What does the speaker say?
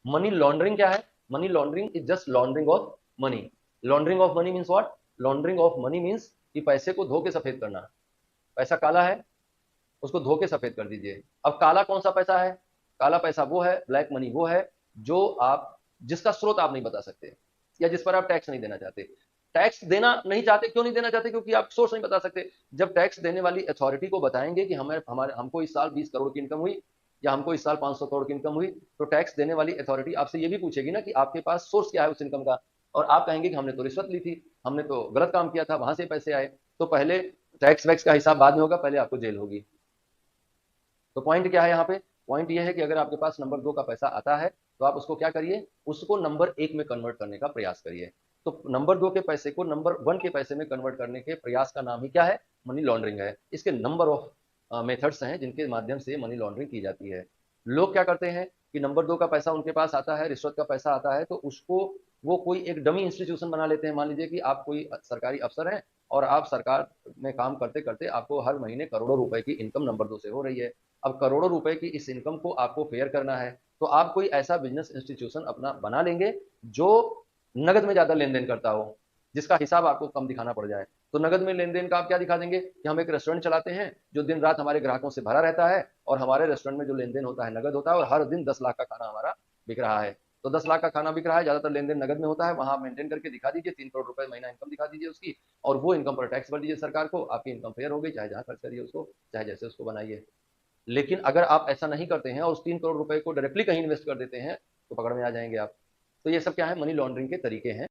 Money laundering क्या है? Money laundering is just laundering of money. Laundering of money means what? Laundering of money means कि पैसे को धो के सफेद करना। पैसा काला है, उसको धो के सफेद कर दीजिए। अब काला कौन सा पैसा है? काला पैसा वो है, ब्लैक मनी वो है जो आप, जिसका स्रोत आप नहीं बता सकते, या जिस पर आप टैक्स नहीं देना चाहते। टैक्स देना नहीं चाहते, क्यों नहीं देना चाहते? क्योंकि आप सोर्स नहीं बता सकते। जब टैक्स देने वाली अथॉरिटी को बताएंगे कि हमें हमारे हमको इस साल 20 करोड़ की इनकम हुई, या हमको इस साल 500 करोड़ की इनकम हुई, तो टैक्स देने वाली अथॉरिटी आपसे ये भी पूछेगी ना कि आपके पास सोर्स क्या है उस इनकम का। और आप कहेंगे कि हमने तो रिश्वत ली थी, हमने तो गलत काम किया था, वहां से पैसे आए। तो पहले टैक्स वैक्स का हिसाब बाद में होगा, पहले आपको जेल होगी। तो पॉइंट क्या है यहाँ पे? पॉइंट ये है कि अगर आपके पास नंबर 2 का पैसा आता है, तो आप उसको क्या करिए? उसको नंबर 1 में कन्वर्ट करने का प्रयास करिए। तो नंबर 2 के पैसे को नंबर 1 के पैसे में कन्वर्ट करने के प्रयास का नाम ही क्या है? मनी लॉन्ड्रिंग है। इसके नंबर ऑफ मेथड्स हैं जिनके माध्यम से मनी लॉन्ड्रिंग की जाती है। लोग क्या करते हैं कि नंबर 2 का पैसा उनके पास आता है, रिश्वत का पैसा आता है, तो उसको वो कोई एक डमी इंस्टीट्यूशन बना लेते हैं। मान लीजिए कि आप कोई सरकारी अफसर हैं, और आप सरकार में काम करते करते आपको हर महीने करोड़ों रुपए की इनकम नंबर 2 से हो रही है। अब करोड़ों रुपए की इस इनकम को आपको फेयर करना है, तो आप कोई ऐसा बिजनेस इंस्टीट्यूशन अपना बना लेंगे जो नगद में ज्यादा लेन देन करता हो, जिसका हिसाब आपको कम दिखाना पड़ जाए। तो नगद में लेन देन का आप क्या दिखा देंगे कि हम एक रेस्टोरेंट चलाते हैं जो दिन रात हमारे ग्राहकों से भरा रहता है, और हमारे रेस्टोरेंट में जो लेन देन होता है नगद होता है, और हर दिन 10 लाख का खाना हमारा बिक रहा है। तो 10 लाख का खाना बिक रहा है, ज्यादातर लेन देन नगद में होता है, वहां आप मेंटेन करके दिखा दीजिए, 3 करोड़ रुपए महीना इनकम दिखा दीजिए उसकी, और वो इनकम पर टैक्स भर दीजिए सरकार को, आपकी इनकम फेयर हो गई। चाहे जहां खर्च करिए उसको, चाहे जैसे उसको बनाइए। लेकिन अगर आप ऐसा नहीं करते हैं और उस 3 करोड़ रुपए को डायरेक्टली कहीं इन्वेस्ट कर देते हैं, तो पकड़ में आ जाएंगे आप। तो ये सब क्या है? मनी लॉन्ड्रिंग के तरीके हैं।